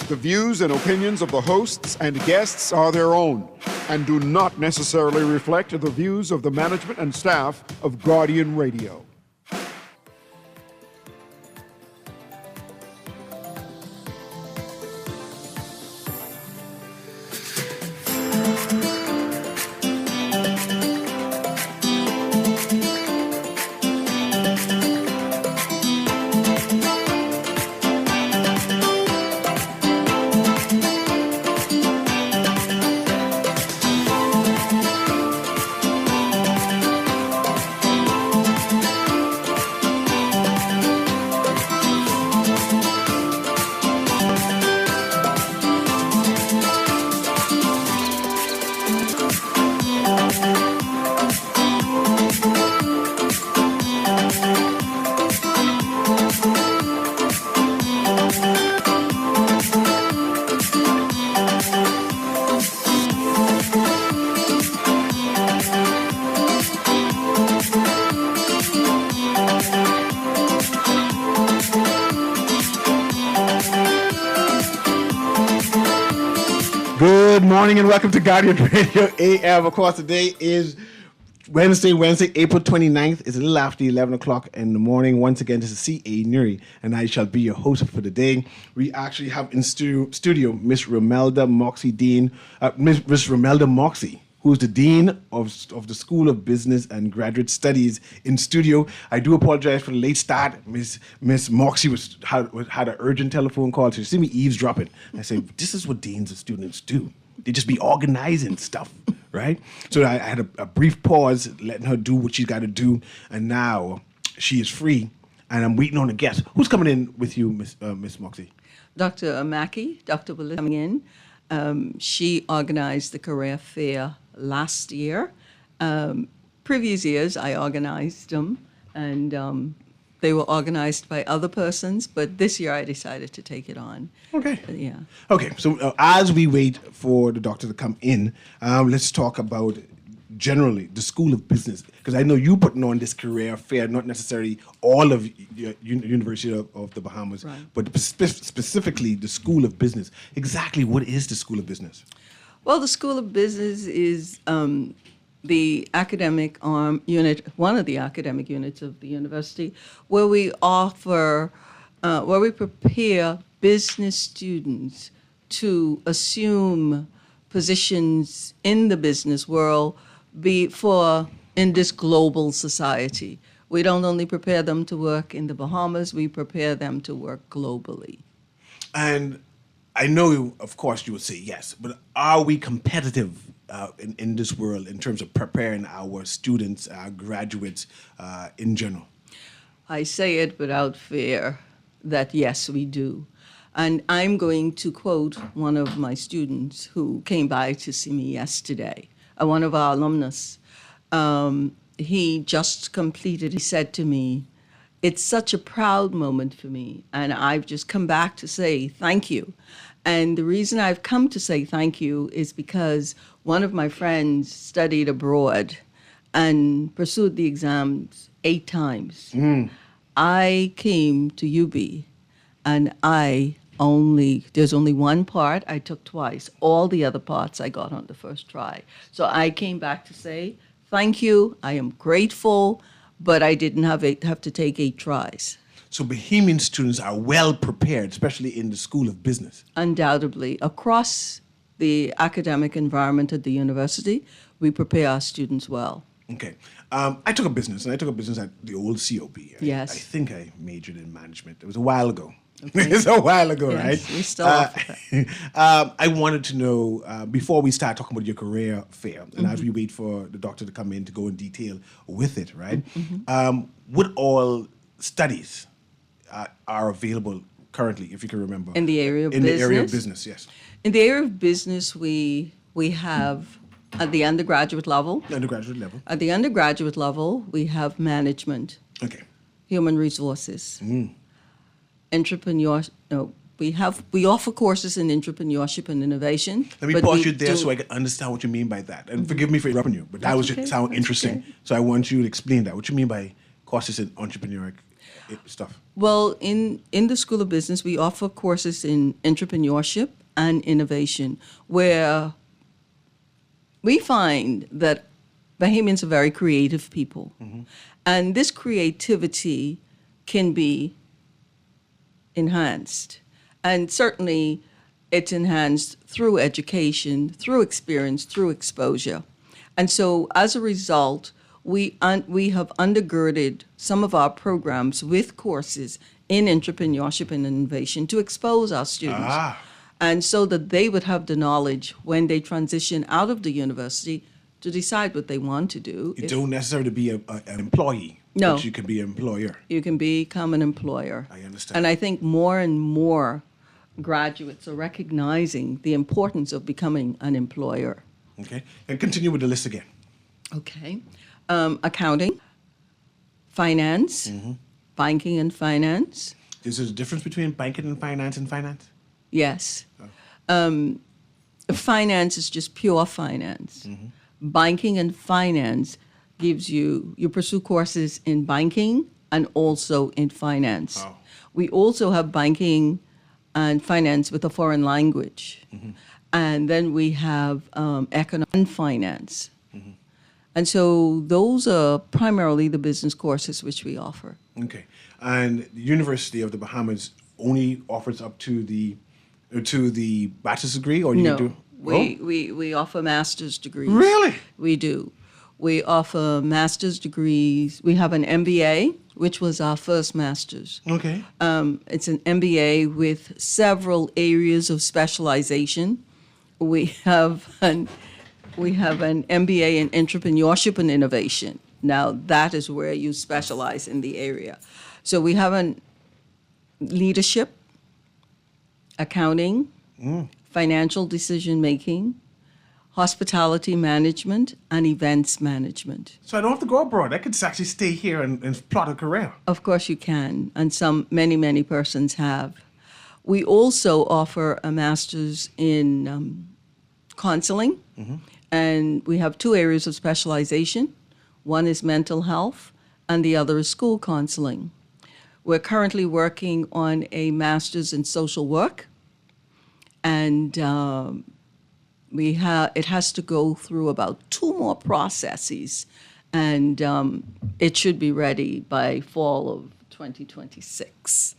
The views and opinions of the hosts and guests are their own and do not necessarily reflect the views of the management and staff of Guardian Radio. Good morning and welcome to Guardian Radio AM. Of course, today is Wednesday, April 29th. It's a little after 11 o'clock in the morning. Once again, this is CA Newry, and I shall be your host for the day. We actually have in studio Miss Romelda Moxie Dean, Miss Romelda Moxie, who's the Dean of the School of Business and Graduate Studies in studio. I do apologize for the late start. Miss Moxie had an urgent telephone call. So you see me eavesdropping. I say, this is what deans of students do. They just be organizing stuff, right? So I had a brief pause, letting her do what she's got to do, and now she is free, and I'm waiting on a guest. Who's coming in with you, Miss Moxie? Dr. Mackey, Dr. Willis coming in. She organized the career fair last year. Previous years, I organized them, and they were organized by other persons, but this year I decided to take it on. Okay. Yeah. Okay, so as we wait for the doctor to come in, let's talk about generally the School of Business, because I know you putting on this career fair, not necessarily all of University of the Bahamas, right, but specifically the School of Business. Exactly what is the School of Business? Well, the School of Business is the academic unit, one of the academic units of the university, where we offer, where we prepare business students to assume positions in the business world in this global society. We don't only prepare them to work in the Bahamas, we prepare them to work globally. And I know, of course, you would say yes, but are we competitive in this world in terms of preparing our students, our graduates in general? I say it without fear that yes, we do. And I'm going to quote one of my students who came by to see me yesterday, one of our alumnus. He just completed, he said to me, "It's such a proud moment for me, and I've just come back to say thank you." And the reason I've come to say thank you is because one of my friends studied abroad and pursued the exams 8 times. I came to UB, and there's only one part I took twice. All the other parts I got on the first try. So I came back to say thank you, I am grateful, but I didn't have to take 8 tries. So Bahamian students are well prepared, especially in the School of Business. Undoubtedly. Across the academic environment at the university, we prepare our students well. Okay. I took a business, and I took a business at the old COB. Yes. I think I majored in management. It was a while ago. Okay. It's a while ago, yes, right? We still offer that. I wanted to know, before we start talking about your career fair, and as we wait for the doctor to come in to go in detail with it, right? What all studies are available currently, if you can remember? In the area of business? In the area of business, yes. In the area of business, we have at the undergraduate level. Undergraduate level. At the undergraduate level, we have management. Okay. Human resources. Entrepreneur. No, we offer courses in entrepreneurship and innovation. Let me pause you there so I can understand what you mean by that. And forgive me for interrupting you, but that was just sound interesting. Okay. So I want you to explain that. What you mean by courses in entrepreneurship? stuff? Well, in the School of Business, we offer courses in entrepreneurship and innovation, where we find that Bahamians are very creative people. And this creativity can be enhanced. And certainly it's enhanced through education, through experience, through exposure. And so as a result, we have undergirded some of our programs with courses in entrepreneurship and innovation to expose our students. And so that they would have the knowledge when they transition out of the university to decide what they want to do. You don't necessarily be an employee. No. But you can be an employer. You can become an employer. I understand. And I think more and more graduates are recognizing the importance of becoming an employer. Okay. And continue with the list again. Okay. Accounting, finance, banking and finance. Is there a difference between banking and finance? Yes. Finance is just pure finance. Banking and finance gives you pursue courses in banking and also in finance. Oh. We also have banking and finance with a foreign language. And then we have economic and finance. And so those are primarily the business courses which we offer. Okay. And the University of the Bahamas only offers up to the bachelor's degree, or you No, do? we offer master's degrees. Really? We do. We offer master's degrees. We have an MBA, which was our first master's. Okay. It's an MBA with several areas of specialization. We have an MBA in entrepreneurship and innovation. Now, that is where you specialize in the area. So we have an leadership, accounting, financial decision making, hospitality management, and events management. So I don't have to go abroad. I could actually stay here and plot a career. Of course you can, and many persons have. We also offer a master's in counseling, and we have two areas of specialization. One is mental health, and the other is school counseling. We're currently working on a master's in social work, and it has to go through about 2 more processes, and it should be ready by fall of 2026.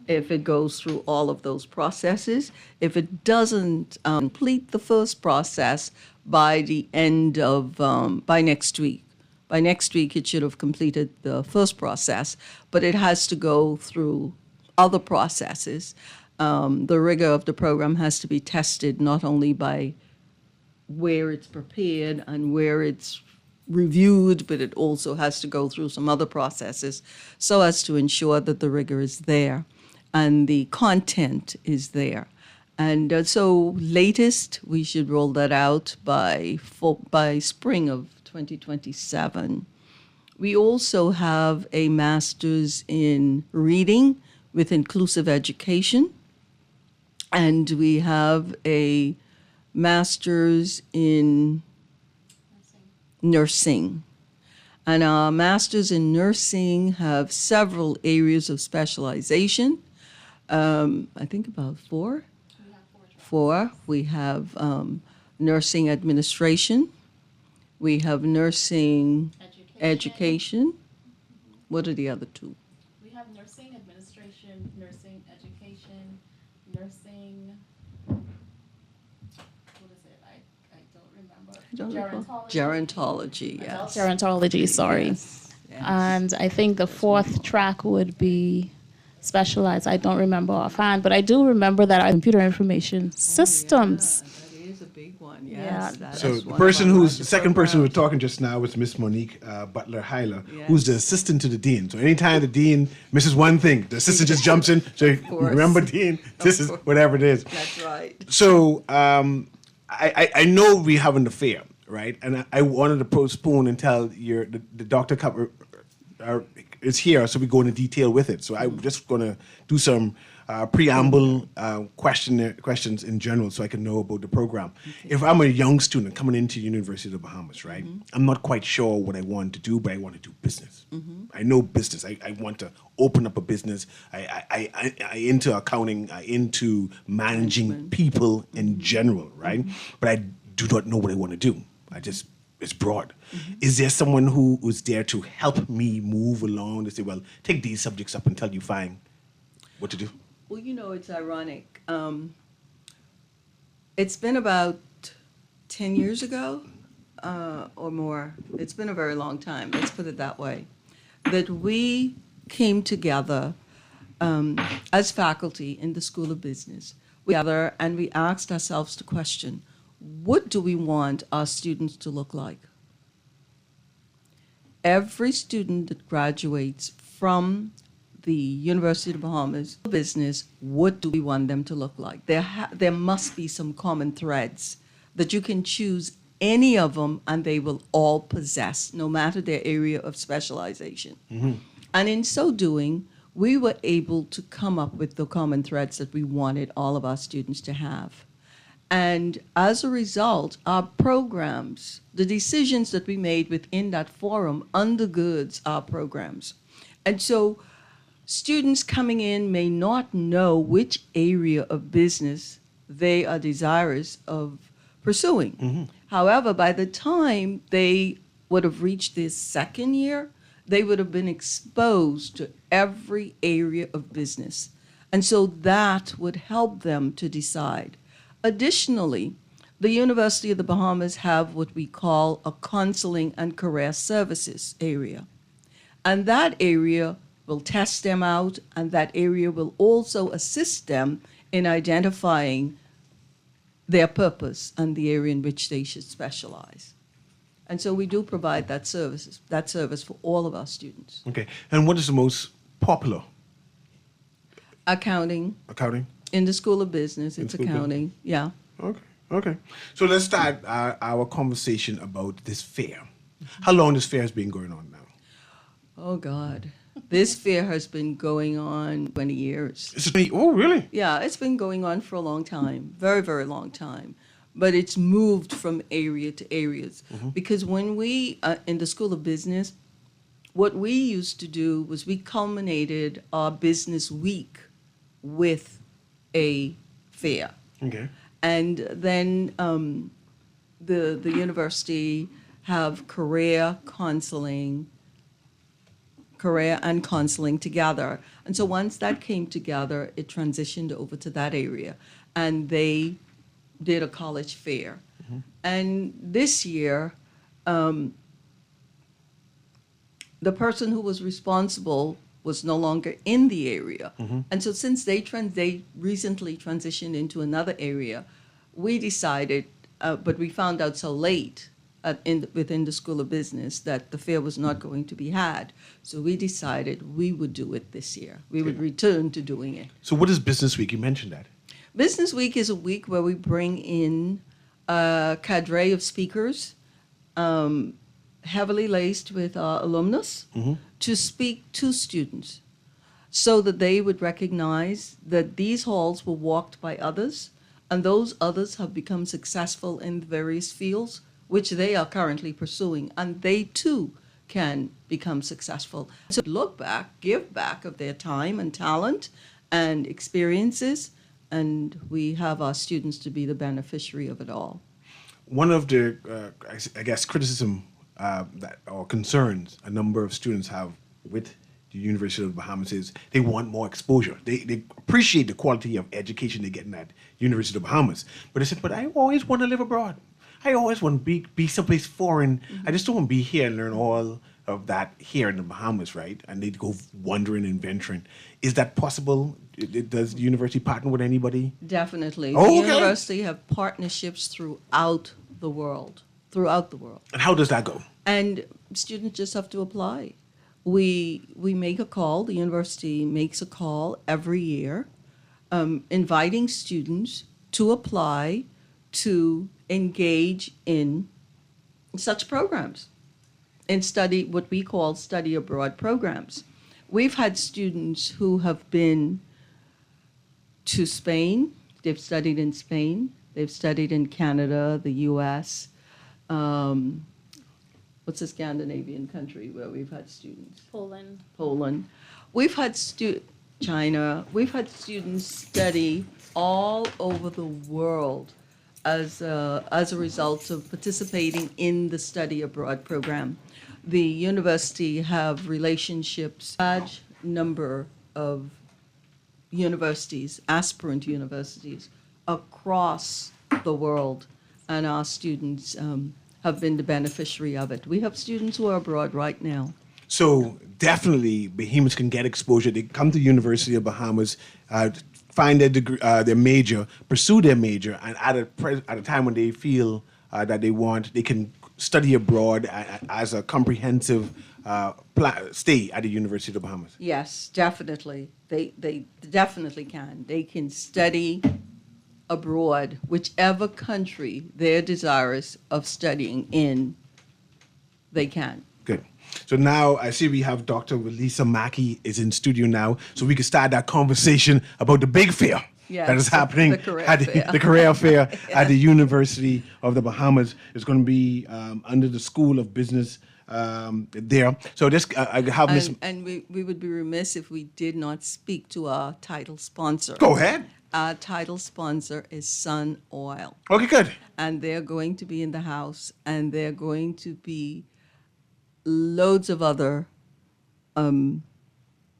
If it goes through all of those processes, if it doesn't complete the first process by the end of by next week. By next week, it should have completed the first process, but it has to go through other processes. The rigor of the program has to be tested not only by where it's prepared and where it's reviewed, but it also has to go through some other processes so as to ensure that the rigor is there and the content is there. And so latest, we should roll that out by spring of 2027. We also have a master's in reading with inclusive education, and we have a master's in nursing. And our masters in nursing have several areas of specialization. I think about 4. We have 4 tracks. 4. We have nursing administration. We have nursing education. What are the other 2? We have nursing administration, nursing education, nursing. What is it? I don't remember. I don't recall. Gerontology, yes. Gerontology, sorry. Yes, yes. And I think the 4th track would be specialized. I don't remember offhand, but I do remember that our computer information systems. Yeah, that is a big one, yes. Yeah. That So is the one person of our who's the second person who was programs. talking just now was Miss Monique Butler Hyler, Yes. who's the assistant to the dean. So anytime the dean misses one thing, the assistant just jumps in. So course. remember, dean, this is course. whatever it is. That's right. So I know we're having the fair, right? And I wanted to postpone until the Dr. Cup is here, so we go into detail with it. So I'm just going to do some preamble questions in general so I can know about the program. Okay. If I'm a young student coming into University of the Bahamas, right, I'm not quite sure what I want to do, but I want to do business. I know business. I want to open up a business. I into accounting, I into managing people in general, right? But I do not know what I want to do. It's broad. Is there someone who is there to help me move along to say, well, take these subjects up until you find what to do? Well, it's ironic. It's been about 10 years ago or more. It's been a very long time, let's put it that way, that we came together as faculty in the School of Business. Together, and we asked ourselves the question, what do we want our students to look like? Every student that graduates from the University of the Bahamas business, what do we want them to look like? There must be some common threads that you can choose any of them and they will all possess, no matter their area of specialization. And in so doing, we were able to come up with the common threads that we wanted all of our students to have. And as a result, our programs, the decisions that we made within that forum undergirds our programs. And so students coming in may not know which area of business they are desirous of pursuing. However, by the time they would have reached their second year, they would have been exposed to every area of business. And so that would help them to decide. Additionally, the University of the Bahamas have what we call a counseling and career services area. And that area will test them out, and that area will also assist them in identifying their purpose and the area in which they should specialize. And so we do provide that service for all of our students. Okay. And what is the most popular? Accounting. Accounting? In the School of Business, it's accounting. Yeah. Okay. So let's start our conversation about this fair. How long this fair has been going on now? Oh, God. This fair has been going on 20 years. Oh, really? Yeah, it's been going on for a long time, very, very long time. But it's moved from area to areas. Because when we, in the School of Business, what we used to do was we culminated our business week with a fair. Okay. And then the university have career and counseling together. And so once that came together, it transitioned over to that area. And they did a college fair. And this year, the person who was responsible was no longer in the area. And so since they recently transitioned into another area, we decided, but we found out so late within the School of Business that the fair was not going to be had. So we decided we would do it this year. We would return to doing it. So what is Business Week? You mentioned that. Business Week is a week where we bring in a cadre of speakers, heavily laced with our alumnus, to speak to students so that they would recognize that these halls were walked by others, and those others have become successful in various fields which they are currently pursuing, and they too can become successful. So look back, give back of their time and talent and experiences, and we have our students to be the beneficiary of it all. One of the, I guess, criticism or concerns a number of students have with the University of the Bahamas is they want more exposure. They appreciate the quality of education they're getting at University of the Bahamas. But they said, but I always want to live abroad. I always want to be someplace foreign. I just don't want to be here and learn all of that here in the Bahamas, right? And they go wandering and venturing. Is that possible? Does the university partner with anybody? Definitely. Oh, the okay. university have partnerships throughout the world. And how does that go? And students just have to apply. We make a call, the university makes a call every year, inviting students to apply to engage in such programs and study what we call study abroad programs. We've had students who have been to Spain. They've studied in Spain. They've studied in Canada, the U.S. What's a Scandinavian country where we've had students? Poland. We've had China. We've had students study all over the world as a result of participating in the study abroad program. The university have relationships, large number of universities, aspirant universities across the world, and our students have been the beneficiary of it. We have students who are abroad right now. So definitely, Bahamians can get exposure. They come to the University of Bahamas, find their degree, their major, pursue their major, and at a time when they feel that they can study abroad as a comprehensive stay at the University of the Bahamas. Yes, definitely. They definitely can. They can study abroad, whichever country they're desirous of studying in, they can. Good. So now I see we have Dr. Lisa Mackey is in studio now, so we can start that conversation about the big fair that is happening at the career fair at the University of the Bahamas. It's going to be under the School of Business there. So this I have Miss. And we would be remiss if we did not speak to our title sponsor. Go ahead. Our title sponsor is Sun Oil. Okay, good. And they're going to be in the house, and they're going to be loads of other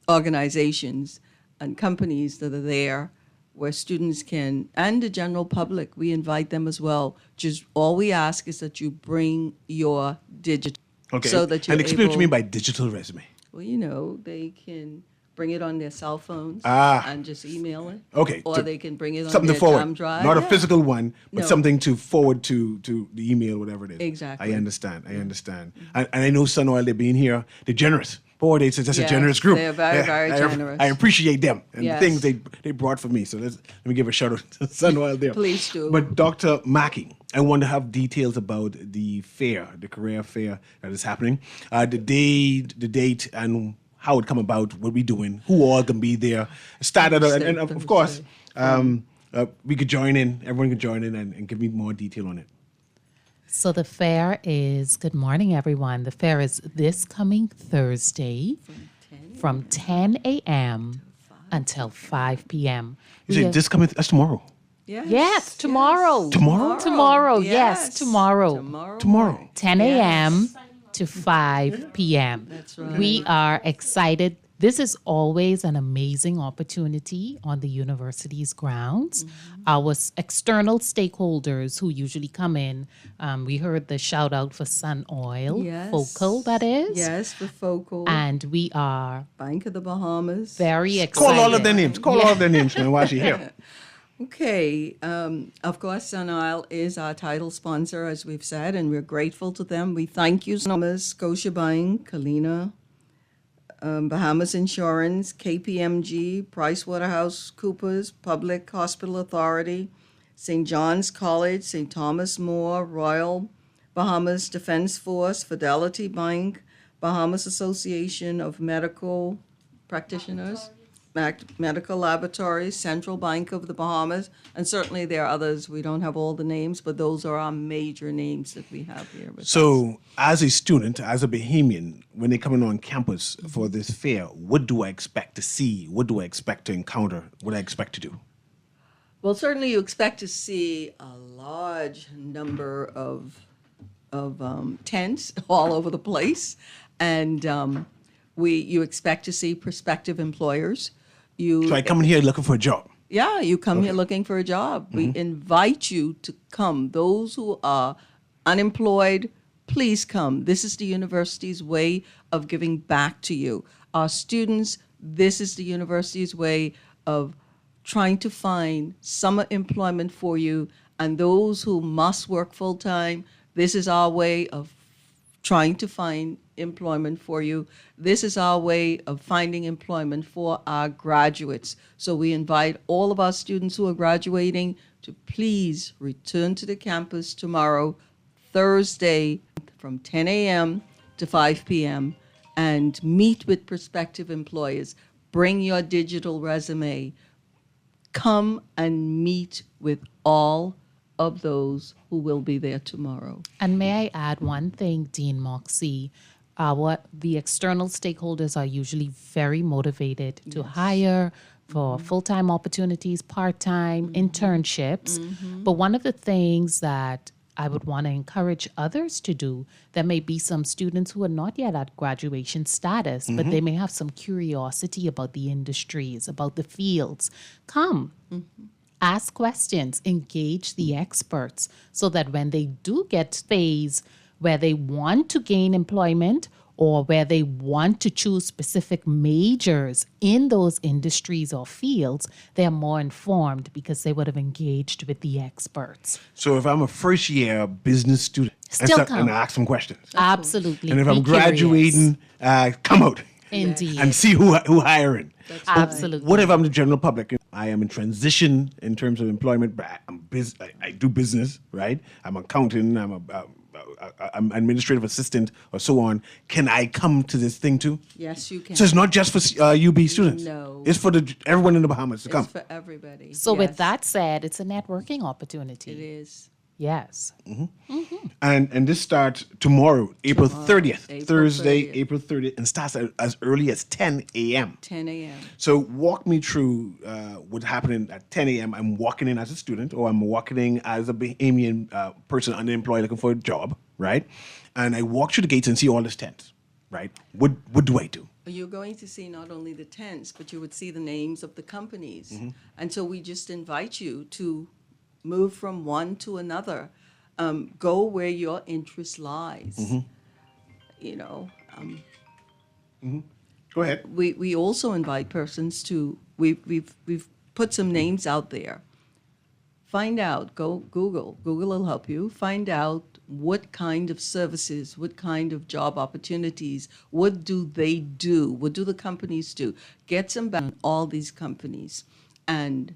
organizations and companies that are there where students can, and the general public, we invite them as well. Just all we ask is that you bring your digital. Okay. So that you're and explain what you able- mean by digital resume. Well, they can bring it on their cell phones and just email it. Okay. Or So they can bring it on something their to forward, thumb drive. not a Yeah. physical one, but No. something to forward to the email, whatever it is. Exactly. I understand. And I know Sun Oil, they're being here. They're generous. Boy, they're just a Yes, generous group. they're very, very generous. I appreciate them and Yes. the things they brought for me. So let me give a shout out to Sun Oil there. Please do. But Dr. Mackey, I want to have details about the fair, the career fair that is happening, the date, and how it come about, what we doing, who all can be there. Started, and of course, we could join in. Everyone could join in and give me more detail on it. So the fair is, good morning, everyone. The fair is this coming Thursday from 10 a.m. until 5 p.m. You say this coming, that's tomorrow. Yes, tomorrow. Tomorrow? Tomorrow, yes, tomorrow. Tomorrow. 10 a.m. to 5 p.m. That's right. We are excited. This is always an amazing opportunity on the university's grounds. Our external stakeholders who usually come in, we heard the shout out for Sun Oil, Yes. Focal, that is. Yes, for Focal. And we are Bank of the Bahamas. very excited. Call all of their names. Call all of their names now while she's here. Okay. Of course, Sun Oil is our title sponsor, as we've said, and we're grateful to them. We thank you, Bahamas, Scotiabank, Kalina, Bahamas Insurance, KPMG, PricewaterhouseCoopers, Public Hospital Authority, St. John's College, St. Thomas More, Royal Bahamas Defense Force, Fidelity Bank, Bahamas Association of Medical Practitioners, Medical Laboratories, Central Bank of the Bahamas, and certainly there are others. We don't have all the names, but those are our major names that we have here with us. So, as a student, as a Bahamian, when they're coming on campus for this fair, what do I expect to see? What do I expect to encounter? What do I expect to do? Well, certainly you expect to see a large number of tents all over the place, and you expect to see prospective employers. So I come in here looking for a job. Yeah, you come here looking for a job. We invite you to come. Those who are unemployed, please come. This is the university's way of giving back to you. Our students, this is the university's way of trying to find summer employment for you. And those who must work full time, this is our way of trying to find employment for you. This is our way of finding employment for our graduates. So we invite all of our students who are graduating to please return to the campus tomorrow, Thursday, from 10 a.m. to 5 p.m. and meet with prospective employers. Bring your digital resume. come and meet with all of those who will be there tomorrow. And may I add one thing, Dean Moxie? The external stakeholders are usually very motivated to hire for full-time opportunities, part-time, internships. But one of the things that I would want to encourage others to do, there may be some students who are not yet at graduation status, but they may have some curiosity about the industries, about the fields. Come. Ask questions, engage the experts so that when they do get phase where they want to gain employment or where they want to choose specific majors in those industries or fields, they're more informed because they would have engaged with the experts. So if I'm a first year business student Still come. and I ask some questions, Absolutely. and if Be I'm curious. graduating, come out Indeed. and see who hiring. Absolutely. What if I'm the general public? I am in transition in terms of employment, but I do business, right? I'm accounting, I'm administrative assistant or so on. Can I come to this thing too? Yes, you can. So it's not just for UB students. No. It's for everyone in the Bahamas to come. It's for everybody. So Yes, with that said, it's a networking opportunity. it is. Yes. And this starts tomorrow, April 30th, April Thursday, 30th. April 30th, and starts as early as 10 a.m. 10 a.m. So walk me through what's happening at 10 a.m. I'm walking in as a student, or I'm walking in as a Bahamian person unemployed looking for a job, right? And I walk through the gates and see all this tents, right? What do I do? You're going to see not only the tents, but you would see the names of the companies. And so we just invite you to move from one to another. Go where your interest lies. You know, Go ahead. we also invite persons to, we've put some names out there. Find out, go Google will help you, find out what kind of services, what kind of job opportunities, what do they do, what do the companies do. Get some back on all these companies and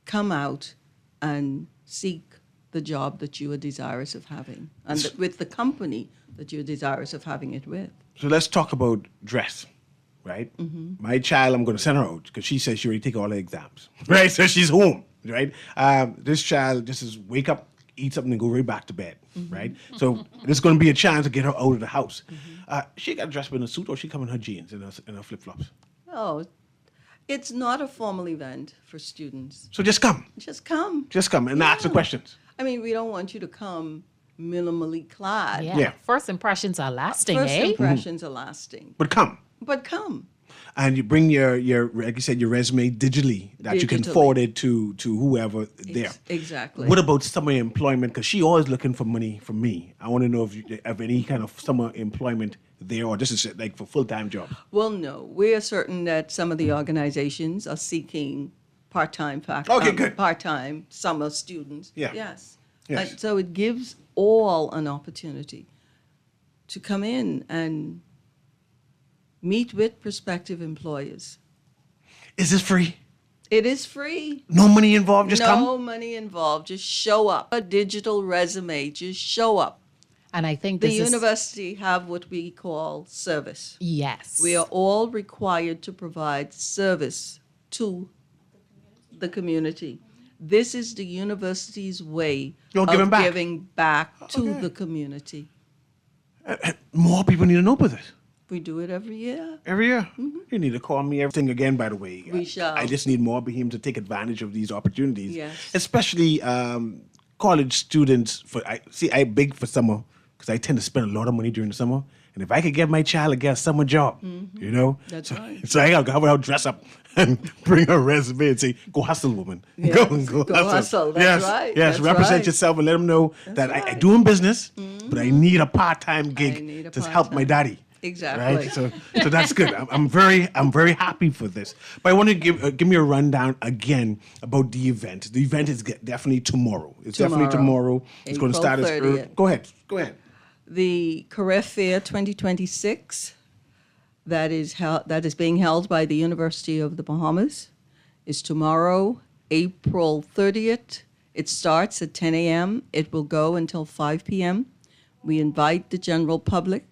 come out and seek the job that you are desirous of having and with the company that you're desirous of having it with. So let's talk about dress, right? My child, I'm going to send her out because she says she already take all the exams, right? So she's home, right? This child just is wake up, eat something, and go right back to bed, right? So there's going to be a chance to get her out of the house. She got dressed in a suit, or she come in her jeans and her flip flops. Oh, it's not a formal event for students. So just come, Just come. and ask the questions. I mean, we don't want you to come minimally clad. Yeah. Yeah. First impressions are lasting, First eh? impressions are lasting. But come. But come. And you bring your like you said, your resume digitally that you can Digitally. forward it to whoever there. Exactly. What about summer employment? Because she always looking for money from me. I want to know if you have any kind of summer employment there, or this is like for full-time jobs. Well, no. We are certain that some of the organizations are seeking part-time Okay, good. part-time summer students. Yeah. Yes. Yes. And so it gives all an opportunity to come in and meet with prospective employers. Is this free? It is free. No money involved. Just no come. money involved. Just show up. A digital resume. Just show up. And I think The this is... university have what we call service. Yes. We are all required to provide service to the community. This is the university's way You're of giving back. giving back to Okay. the community. More people need to know about this. We do it every year. Every year. You need to call me everything again, by the way. We shall. I just need more Bahamians to take advantage of these opportunities. Yes. Especially college students. I big for summer because I tend to spend a lot of money during the summer. And if I could get my child to get a summer job, you know? That's so, right. So I got to have her dress up and bring her resume and say, go hustle, woman. Yes, Go go hustle. That's yes, right. Yes, That's represent right. yourself and let them know that I right. do in business, but I need a part-time need gig a to help my part-time. daddy. Exactly. Right? So that's good. I'm very happy for this. But I want to give me a rundown again about the event. The event is definitely tomorrow. It's definitely tomorrow. It's going to April start as early. 30th. Go ahead. The Career Fair 2026 that is being held by the University of the Bahamas is tomorrow, April 30th. It starts at 10 a.m. It will go until 5 p.m. We invite the general public.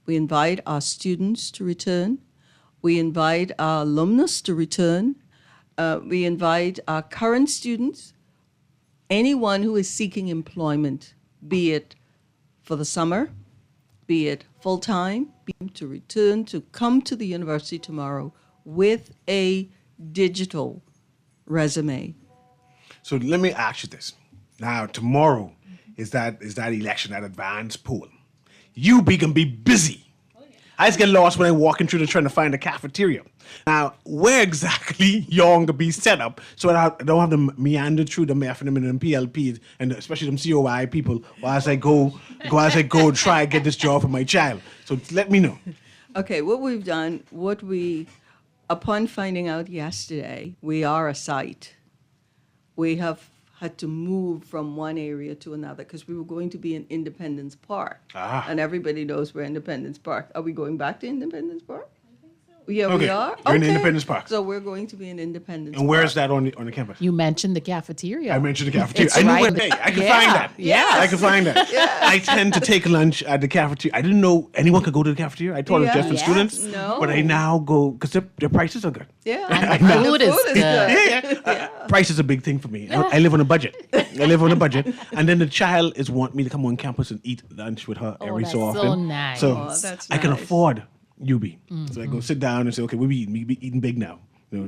We invite our students to return. We invite our alumnus to return. we invite our current students, anyone who is seeking employment, be it for the summer, be it full-time, to return to come to the university tomorrow with a digital resume. So let me ask you this. Now, tomorrow is that election, that advanced poll. You can be busy. I just get lost when I'm walking through trying to find a cafeteria. Now, where exactly you're going to be set up so that I don't have to meander through the FNM and the PLPs and especially them COI people as I go try and get this job for my child. So let me know. Okay, what we've done, upon finding out yesterday, we are a site. We have had to move from one area to another because we were going to be in Independence Park. And everybody knows where Independence Park. Are we going back to Independence Park? Yeah, Okay. we are. You're in Independence Park. So we're going to be in Independence Park. And where is that on the campus? You mentioned the cafeteria. I mentioned the cafeteria. It's I knew right where. in the- Hey, I can Yeah, find that. yes. I can find that. Yes. I tend to take lunch at the cafeteria. I didn't know anyone could go to the cafeteria. I thought it was just for Yes. students. No. But I now go because their prices are good. Yeah. And the food is good. Yeah. Price is a big thing for me. I live on a budget. And then the child is want me to come on campus and eat lunch with her every that's so often. so nice. So Oh, that's I can nice. afford UB. So I go sit down and say, okay, we be eating big now.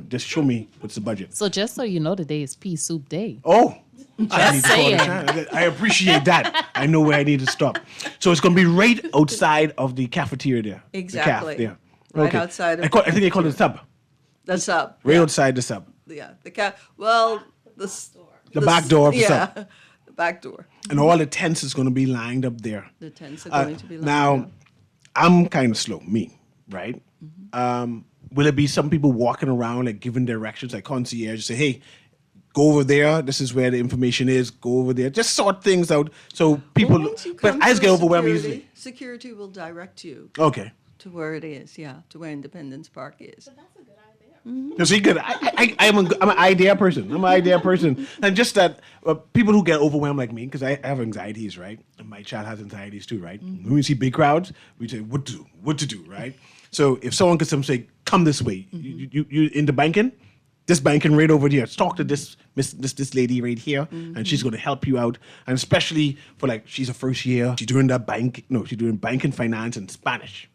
Just show me what's the budget. So just so you know, today is pea soup day. Oh, I need to call the saying. child. I appreciate that. I know where I need to stop. So it's going to be right outside of the cafeteria there. Exactly. The caf, Right outside of I think they call it the sub. That's up. Right outside the sub. Yeah. The back door of the yeah, sub. the back door. And all the tents is going to be lined up there. The tents are going to be lined Now, up. I'm kind of slow, right? Will it be some people walking around like giving directions, like concierge, say, hey, go over there. This is where the information is. Go over there. Just sort things out so people. Well, once you But come I just through get overwhelmed security, easily. Security will direct you Okay. to where it is, to where Independence Park is. You see, good. I'm an idea person. And just that people who get overwhelmed like me, because I have anxieties, right? And my child has anxieties too, right? When we see big crowds, we say what to do, right? So if someone could say, come this way, you into banking, this banking right over here. Talk to this lady right here, and she's going to help you out. And especially for she's a first year, she's doing she's doing banking, finance, and Spanish.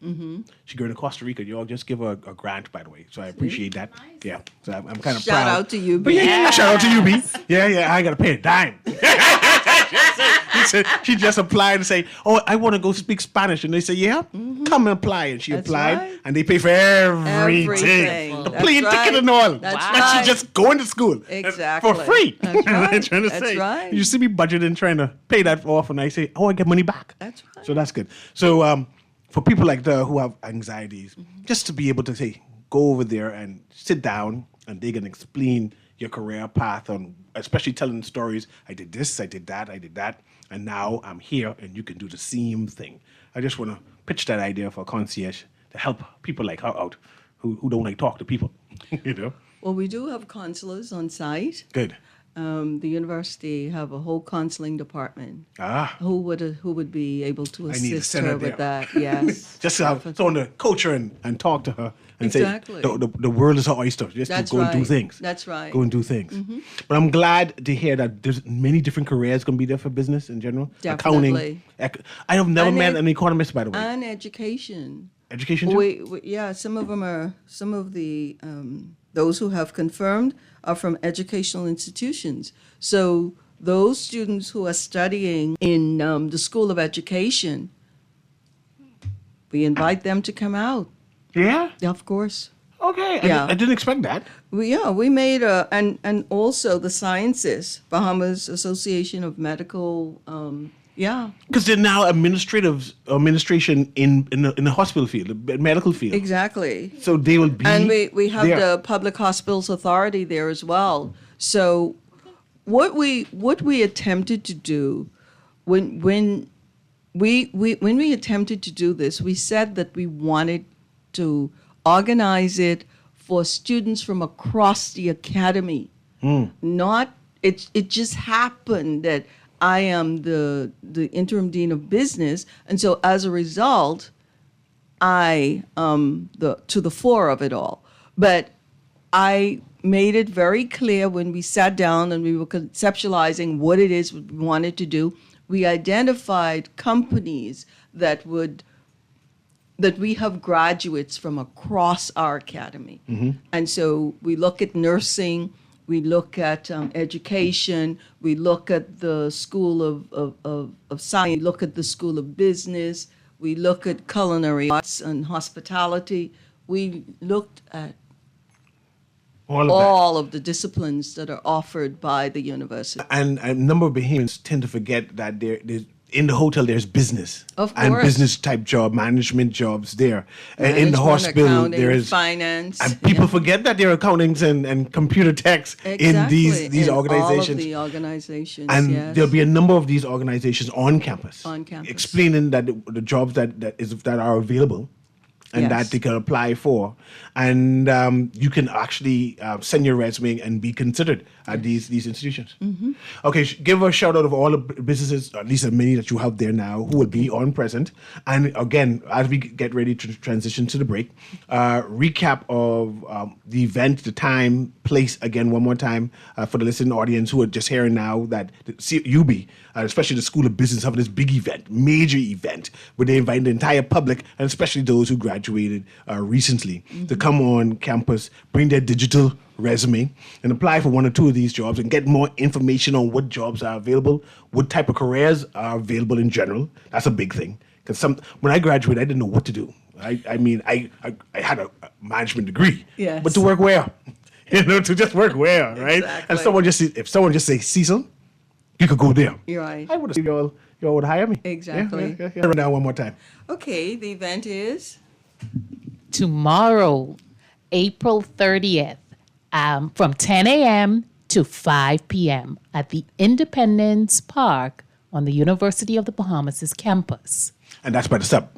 She's going to Costa Rica. You all just give her a grant, by the way. So I appreciate that. Yeah. So I'm kind of proud. Shout out to you, But yeah, shout out to you, B. Yeah, I got to pay a dime. She just applied and say, oh, I want to go speak Spanish. And they say, yeah, come and apply. And she That's applied, right. and they pay for everything. Everything. The That's plane right. ticket and all. That's And right. she just going to school. Exactly. For free. That's You know what I'm right. trying to That's say. right. You see me budgeting, trying to pay that off, and I say, oh, I get money back. That's right. So that's good. So for people like that who have anxieties, just to be able to say, go over there and sit down, and they can explain your career path on, especially telling stories. I did this, I did that, and now I'm here, and you can do the same thing. I just want to pitch that idea for a concierge to help people like her out who don't like talk to people. Well, we do have counselors on site. Good. The university have a whole counseling department who would be able to I need to assist send her her with there. that. Yes. Just to have someone to coach her and talk to her and Exactly. say the world is her oyster. Just That's to go and do right. things. That's right. Go and do things. But I'm glad to hear that there's many different careers going to be there for business in general. Definitely. Accounting. I have never And met it- an economist, by the way. And education. Education too? Some of the those who have confirmed are from educational institutions. So those students who are studying in the School of Education, we invite them to come out. Yeah? Of course. Okay. Yeah. I didn't expect that. We made and also the Sciences, Bahamas Association of Medical, Because they're now administration in the hospital field, the medical field. exactly. So they will be And we have there. the Public Hospitals Authority there as well. So what we attempted to do when we attempted to do this, we said that we wanted to organize it for students from across the academy. Not it just happened that I am the interim dean of business, and so as a result, I to the fore of it all. But I made it very clear when we sat down and we were conceptualizing what it is we wanted to do. We identified companies that we have graduates from across our academy. And so we look at nursing, we look at education, we look at the School of Science, we look at the School of Business, we look at culinary arts and hospitality. We looked at all of the disciplines that are offered by the university. And a number of Bahamians tend to forget that there's in the hotel there's business. Of and course. business type job, management jobs there. And in the Management, hospital accounting, there is finance. and people forget that there are accountants and computer techs in these In organizations. all of the organizations, And yes. there'll be a number of these organizations on campus, On campus. explaining that the jobs that are available and Yes. that they can apply for, and you can actually send your resume and be considered at these institutions. Mm-hmm. Okay, give a shout out of all the businesses, at least as many that you have there now, who will be on present. And again, as we get ready to transition to the break, recap of the event, the time, place again one more time for the listening audience who are just hearing now that the UB, especially the School of Business, have this big event, major event, where they invite the entire public and especially those who graduated recently to come on campus, bring their digital resume and apply for one or two of these jobs and get more information on what jobs are available, what type of careers are available in general. That's a big thing. Because when I graduated, I didn't know what to do. I mean, I had a management degree, Yes. but to work where? To just work where, right? Exactly. And if someone just say Cecil, you could go there. You're right. I would have y'all would hire me. Exactly. Yeah. Run down one more time. Okay, the event is Tomorrow, April 30th, from 10 a.m. to 5 p.m. at the Independence Park on the University of the Bahamas' campus. And that's by the sub.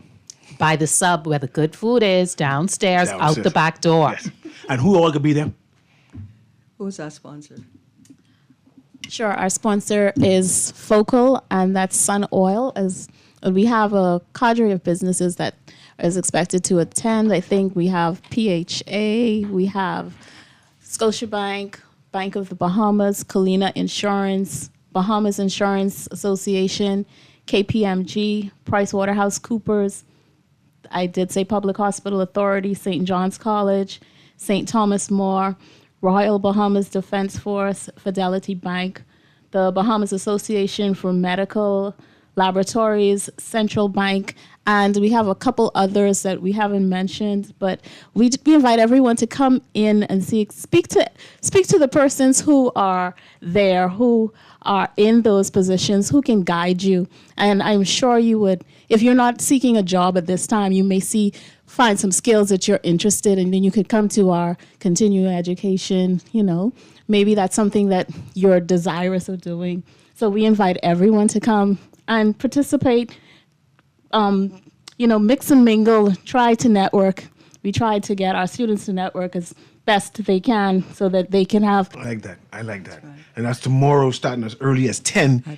By the sub where the good food is, downstairs. Out the back door. Yes. And who all could be there? who's our sponsor? Sure, our sponsor is Focal, and that's Sun Oil. As we have a cadre of businesses that is expected to attend. I think we have PHA, we have Scotiabank, Bank of the Bahamas, Kalina Insurance, Bahamas Insurance Association, KPMG, PricewaterhouseCoopers. I did say Public Hospital Authority, St. John's College, St. Thomas More, Royal Bahamas Defense Force, Fidelity Bank, the Bahamas Association for Medical Laboratories, Central Bank, and we have a couple others that we haven't mentioned, but we invite everyone to come in and speak to the persons who are there, who are in those positions, who can guide you. And I'm sure you would, if you're not seeking a job at this time, you may find some skills that you're interested in, and then you could come to our continuing education, maybe that's something that you're desirous of doing. So we invite everyone to come and participate, mix and mingle, try to network. We try to get our students to network as best they can so that they can have. I like that. Right. And that's tomorrow starting as early as 10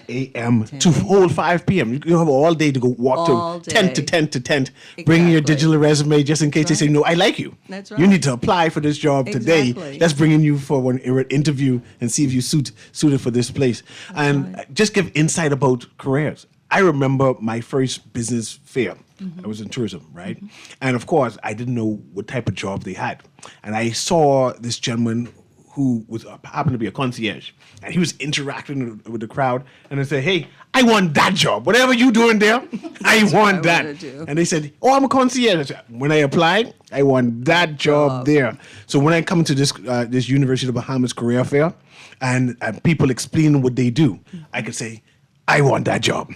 a.m. to whole 5 p.m. You have all day to go walk All to tent day. to tent. Bring your digital resume just in case they say, no, I like you. That's right. You need to apply for this job today. Exactly. Let's bring in you for an interview and see if you suited for this place. Just give insight about careers. I remember my first business fair. Mm-hmm. I was in tourism, right? Mm-hmm. And of course, I didn't know what type of job they had. And I saw this gentleman who happened to be a concierge, and he was interacting with the crowd. And I said, "Hey, I want that job. Whatever you doing there, I want that." And they said, "Oh, I'm a concierge." I said, when I applied, I want that job there. So when I come to this University of the Bahamas career fair, and people explain what they do, I could say, I want that job.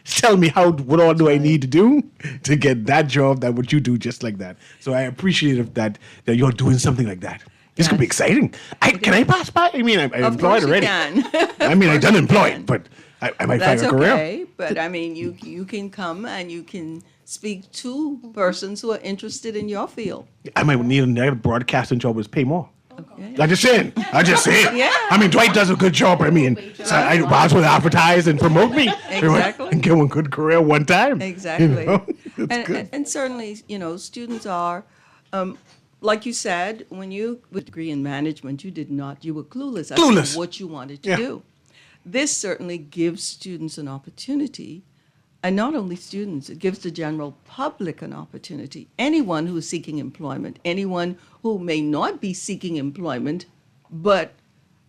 Tell me what all do I need to do to get that job, that what you do, just like that. So I appreciate that you're doing something like that. This could be exciting. Can I pass by? I mean, I'm employed already. I mean, I'm done employed, but I might find a career. That's okay, but I mean, you can come and you can speak to persons who are interested in your field. I might need a broadcasting job with pay more. Okay. I'm just saying. Yeah. I mean, Dwight does a good job, but I mean, so I might as well advertise and promote me. Exactly. And get one good career one time. Exactly. That's good. And certainly, students are like you said, when you with degree in management, you were clueless as Clueless. to what you wanted to Yeah. do. This certainly gives students an opportunity, and not only students, it gives the general public an opportunity. Anyone who is seeking employment, anyone who may not be seeking employment, but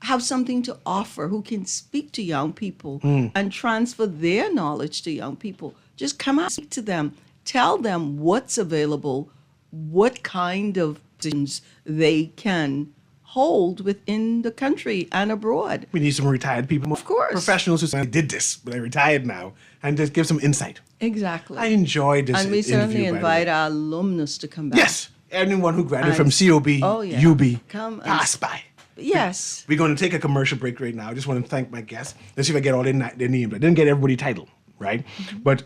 have something to offer, who can speak to young people and transfer their knowledge to young people. Just come out, speak to them, tell them what's available, what kind of positions they can hold within the country and abroad. We need some retired people. Of course. Professionals who say, I did this, but I retired now. And just give some insight. Exactly. I enjoyed this And we certainly interview, by the invite way. our alumnus to come back. Yes. Anyone who graduated And- from COB, oh, yeah. UB, Come and- pass by. Yes. We're going to take a commercial break right now. I just want to thank my guests. Let's see if I get all their names. I didn't get everybody title, right? But,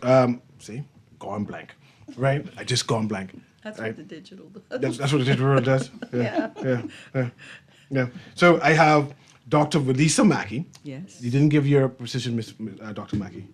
see, gone blank, right? I just gone blank. That's right? what the digital does. That's what the digital world does? Yeah. So I have Dr. Valisa Mackey. Yes. You didn't give your position, Dr. Mackey.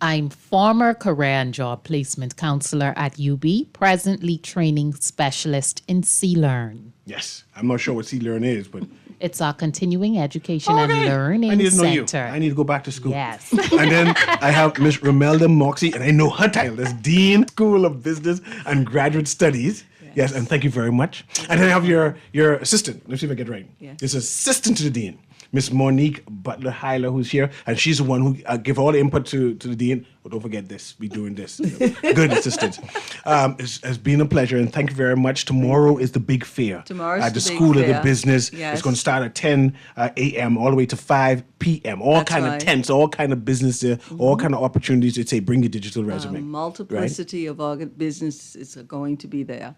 I'm former career and job placement counselor at UB, presently training specialist in C-Learn. Yes. I'm not sure what C-Learn is, but... It's our continuing education and Okay. learning I need to know center. you. I need to go back to school. Yes. And then I have Miss Romelda Moxie, and I know her title is Dean, School of Business and Graduate Studies. Yes, and thank you very much. And then I have your assistant. Let's see if I get it right. Yes. This assistant to the dean, Miss Monique Butler-Hyler, who's here, and she's the one who give all the input to the dean. Oh, don't forget this. Be doing this. Good assistant. It's been a pleasure, and thank you very much. Tomorrow is the big fair. Tomorrow's at the the big School of the fair. Business. Yes. It's going to start at 10 a.m. all the way to 5 p.m. All That's kind right. of tents, all kind of business there, all kind of opportunities to say, bring your digital resume. Multiplicity of businesses are going to be there.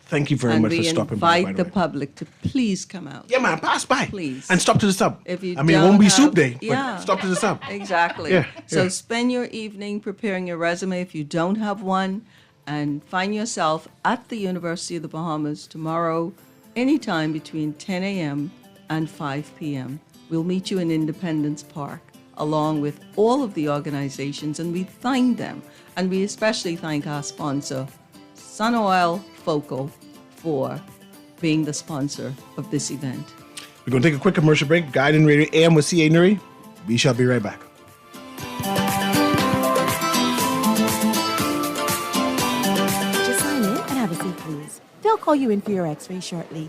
Thank you very And much for we stopping by. invite by the way. public to please come out. Yeah, man, pass by. Please. And stop to the sub. If you I mean, it won't don't be have- soup day, yeah. but stop to the sub. Exactly. Yeah, So yeah. spend your evening preparing your resume if you don't have one, and find yourself at the University of the Bahamas tomorrow, anytime between 10 a.m. and 5 p.m. We'll meet you in Independence Park, along with all of the organizations, and we thank them. And we especially thank our sponsor, Sun Oil Focal, for being the sponsor of this event. We're going to take a quick commercial break. Guiding Radio AM with CA Newry. We shall be right back. Just sign in and have a seat, please. They'll call you in for your x-ray shortly.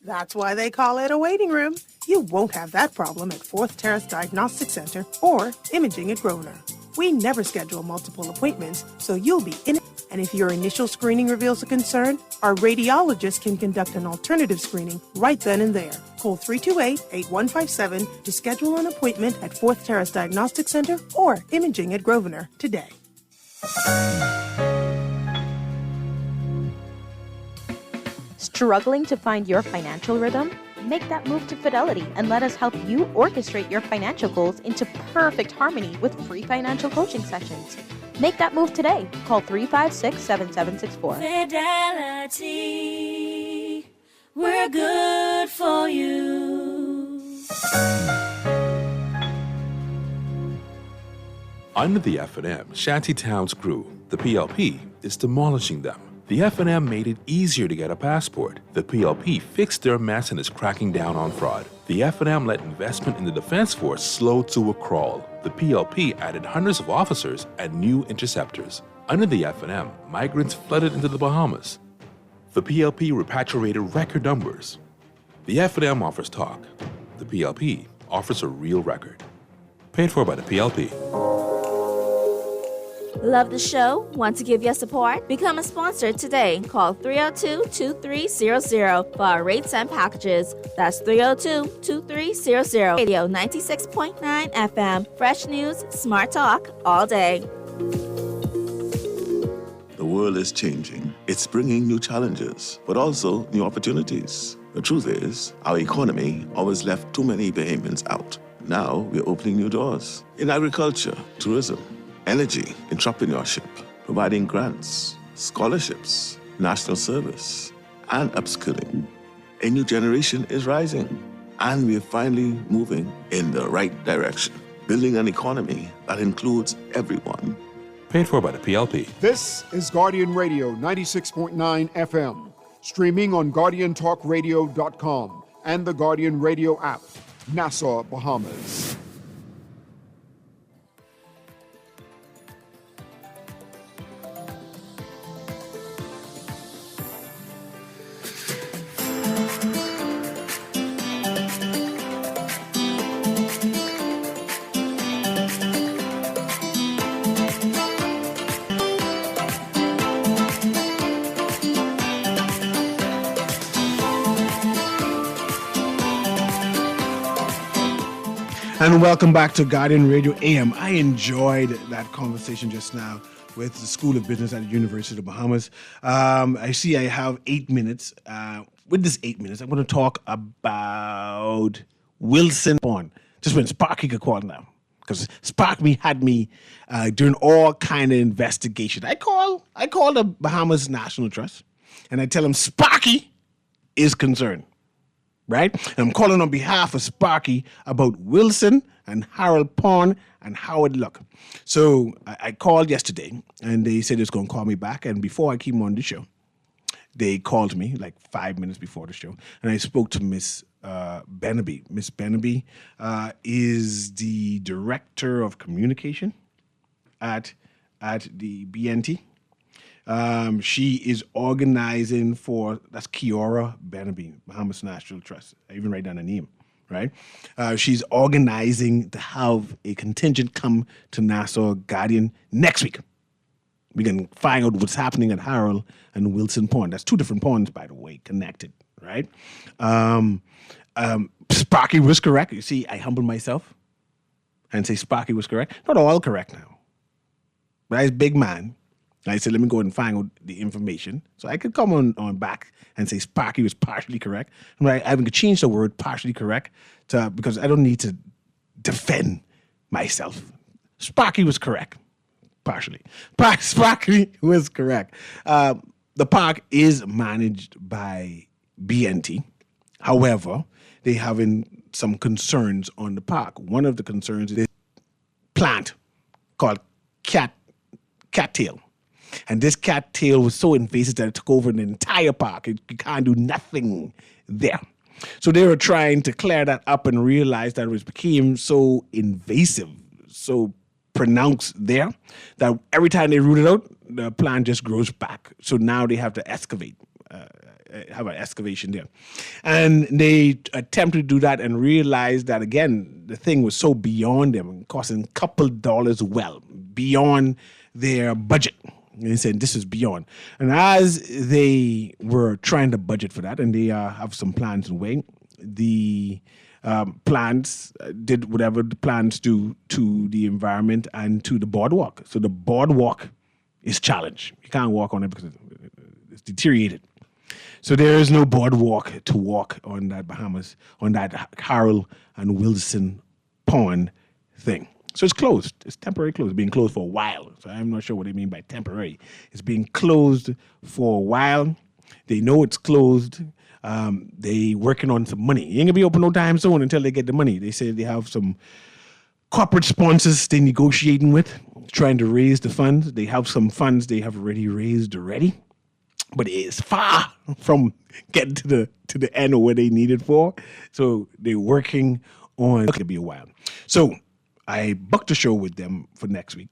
That's why they call it a waiting room. You won't have that problem at Fourth Terrace Diagnostic Center or Imaging at Grosvenor. We never schedule multiple appointments, so you'll be in it. And if your initial screening reveals a concern, our radiologist can conduct an alternative screening right then and there. Call 328-8157 to schedule an appointment at Fourth Terrace Diagnostic Center or Imaging at Grosvenor today. Struggling to find your financial rhythm? Make that move to Fidelity and let us help you orchestrate your financial goals into perfect harmony with free financial coaching sessions. Make that move today. Call 356-7764. Fidelity, we're good for you. Under the F&M, shanty towns grew. The PLP is demolishing them. The F&M made it easier to get a passport. The PLP fixed their mess and is cracking down on fraud. The F&M let investment in the Defense Force slow to a crawl. The PLP added hundreds of officers and new interceptors. Under the F&M, migrants flooded into the Bahamas. The PLP repatriated record numbers. The F&M offers talk. The PLP offers a real record. Paid for by the PLP. Love the show? Want to give your support? Become a sponsor today. Call 302-2300 for our rates and packages. That's 302-2300. Radio 96.9 FM. Fresh news, smart talk, all day. The world is changing. It's bringing new challenges, but also new opportunities. The truth is, our economy always left too many Bahamians out. Now we're opening new doors in agriculture, tourism, energy, entrepreneurship, providing grants, scholarships, national service, and upskilling. A new generation is rising, and we're finally moving in the right direction, building an economy that includes everyone. Paid for by the PLP. This is Guardian Radio 96.9 FM, Streaming on GuardianTalkRadio.com and the Guardian Radio app. Nassau, Bahamas. And welcome back to Guardian Radio AM. I enjoyed that conversation just now with the School of Business at the University of the Bahamas. I see I have 8 minutes. With this 8 minutes, I'm going to talk about Wilson Pond. Just when Sparky could call now. Because Sparky had me doing all kind of investigation. I call the Bahamas National Trust and I tell them Sparky is concerned. Right? And I'm calling on behalf of Sparky about Wilson and Harold Pond and how it look. So I called yesterday and they said they was going to call me back. And before I came on the show, they called me like 5 minutes before the show. And I spoke to Miss Benaby. Miss Benaby is the Director of Communication at the BNT. She is organizing for, that's Kiora Benaby, Bahamas National Trust. I even write down her name, right? She's organizing to have a contingent come to Nassau Guardian next week. We can find out what's happening at Harold and Wilson Pond. That's two different ponds, by the way, connected, right? Sparky was correct. You see, I humbled myself and say Sparky was correct. Not all correct now. But I was a big man. I said, let me go and find out the information. So I could come on back and say Sparky was partially correct. And I could change the word partially correct because I don't need to defend myself. Sparky was correct, partially. Sparky was correct. The park is managed by BNT. However, they having some concerns on the park. One of the concerns is a plant called cattail. And this cattail was so invasive that it took over the entire park. You can't do nothing there. So they were trying to clear that up and realize that it became so invasive, so pronounced there, that every time they root it out, the plant just grows back. So now they have to excavate, have an excavation there. And they attempted to do that and realized that, again, the thing was so beyond them, costing a couple dollars beyond their budget. And they said, this is beyond. And as they were trying to budget for that, and they have some plans in way, the plans did whatever the plans do to the environment and to the boardwalk. So the boardwalk is challenged. You can't walk on it because it's deteriorated. So there is no boardwalk to walk on that Bahamas, on that Harold and Wilson Pond thing. So it's closed. It's temporarily closed. It's been closed for a while. So I'm not sure what they mean by temporary. It's been closed for a while. They know it's closed. They working on some money. It ain't gonna be open no time soon until they get the money. They say they have some corporate sponsors they negotiating with, trying to raise the funds. They have some funds they have already raised already, but it is far from getting to the end of where they need it for. So they're working on. It could be a while. So I booked a show with them for next week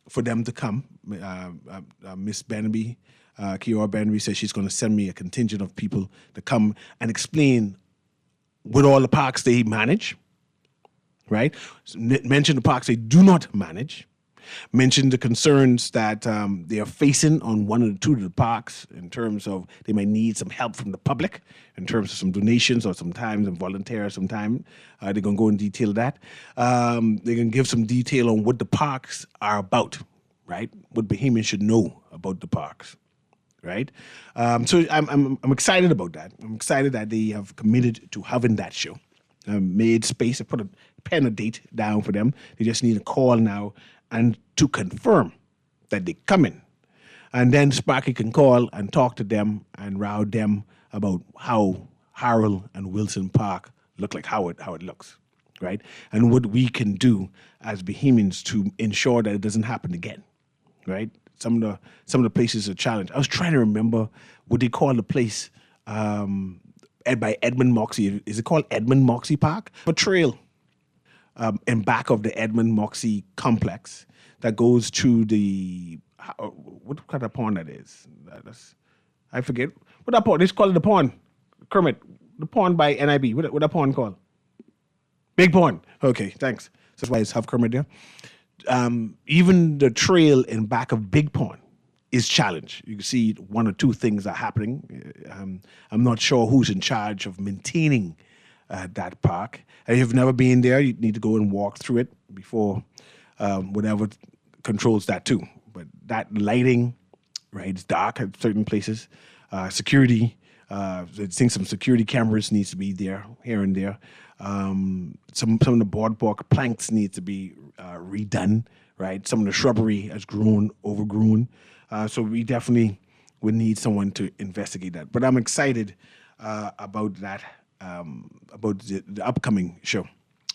for them to come. Miss Benaby, Kiora Benaby, says she's going to send me a contingent of people to come and explain what all the parks they manage, right? Mention the parks they do not manage. Mention the concerns that they are facing on one or two of the parks in terms of they might need some help from the public in terms of some donations or sometimes some volunteers sometime. They're going to go in detail that. They're going to give some detail on what the parks are about, right? What Bahamians should know about the parks, right? So I'm excited about that. I'm excited that they have committed to having that show. Made space. I put a pen, a date down for them. They just need a call now and to confirm that they come in. And then Sparky can call and talk to them and row them about how Harold and Wilson Park look like, how it looks, right? And what we can do as Bahamians to ensure that it doesn't happen again, right? Some of the places are challenged. I was trying to remember what they call the place by Edmund Moxie. Is it called Edmund Moxie Park? A trail in back of the Edmund Moxie complex that goes to the what kind of pond that is? I forget what that pond. It's called the pond. Kermit, the pond by NIB. What that pond called? Big Pond. Okay, thanks. That's why it's have Kermit there. Even the trail in back of Big Pond is challenged. You can see one or two things are happening. I'm not sure who's in charge of maintaining that park. If you've never been there, you need to go and walk through it before whatever controls that too. But that lighting, right, it's dark at certain places. Security, I think some security cameras needs to be there, here and there. Some of the boardwalk planks need to be redone, right? Some of the shrubbery has overgrown. So we definitely would need someone to investigate that. But I'm excited about that, about the upcoming show.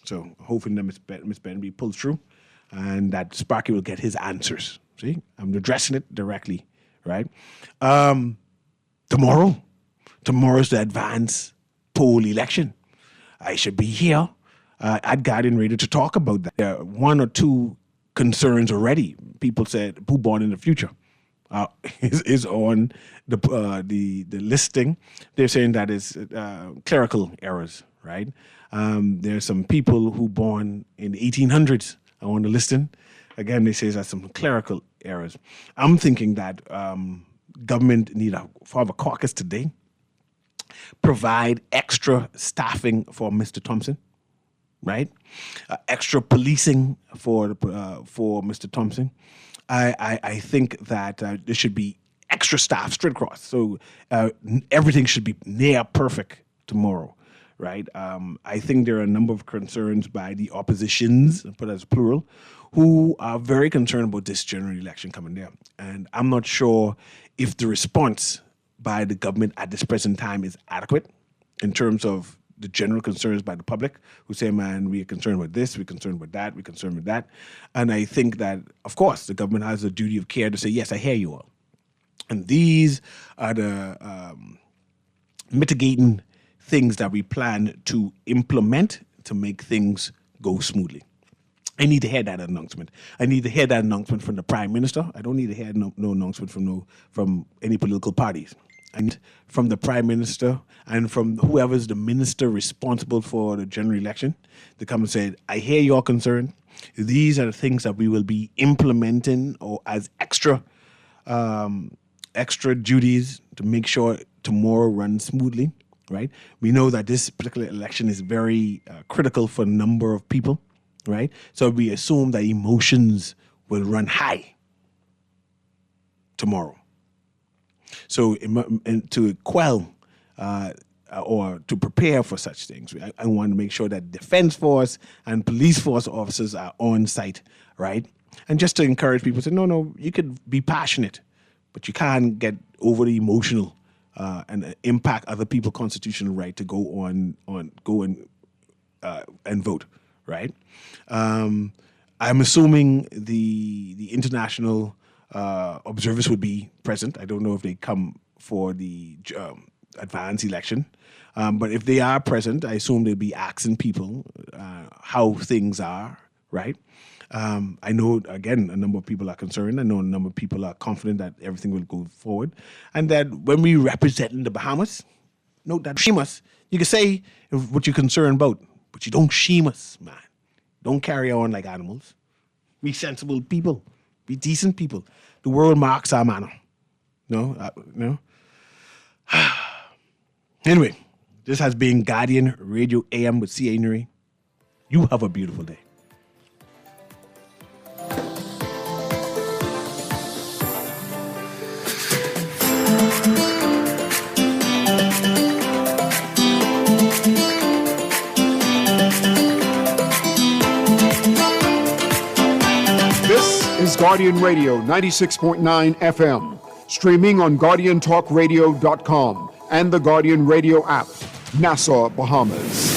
So hoping that Miss Benby pulls through and that Sparky will get his answers. See, I'm addressing it directly, right? Tomorrow's the advance poll election. I should be here at Guardian Radio to talk about that. There are one or two concerns already. People said who born in the future is on the listing. They're saying that is clerical errors, right? There's some people who born in the 1800s are on the listing. Again, they say that's some clerical errors. I'm thinking that government need to have a caucus today. Provide extra staffing for Mr. Thompson, right? Extra policing for Mr. Thompson. I think that there should be extra staff straight across. So everything should be near perfect tomorrow, right? I think there are a number of concerns by the oppositions, put as plural, who are very concerned about this general election coming there. And I'm not sure if the response by the government at this present time is adequate in terms of the general concerns by the public who say, man, we are concerned with this, we're concerned with that, we're concerned with that. And I think that, of course, the government has a duty of care to say, yes, I hear you all. And these are the mitigating things that we plan to implement to make things go smoothly. I need to hear that announcement. I need to hear that announcement from the Prime Minister. I don't need to hear no announcement from any political parties. And from the Prime Minister and from whoever's the minister responsible for the general election to come and say, I hear your concern. These are the things that we will be implementing or as extra duties to make sure tomorrow runs smoothly, right? We know that this particular election is very critical for a number of people, right? So we assume that emotions will run high tomorrow. So to quell or to prepare for such things, I want to make sure that defense force and police force officers are on site, right? And just to encourage people to say, no, you could be passionate, but you can't get overly emotional and impact other people's constitutional right to go and vote, right? I'm assuming the international observers would be present. I don't know if they come for the advance election, but if they are present, I assume they'll be asking people how things are, right? I know, again, a number of people are concerned. I know a number of people are confident that everything will go forward. And that when we represent in the Bahamas, note that shame us. You can say what you're concerned about, but you don't shame us, man. Don't carry on like animals. Be sensible people. Be decent people. The world marks our manner. No? Anyway, this has been Guardian Radio AM with C.A. Newry. You have a beautiful day. Is Guardian Radio 96.9 FM, streaming on GuardianTalkRadio.com and the Guardian Radio app, Nassau, Bahamas.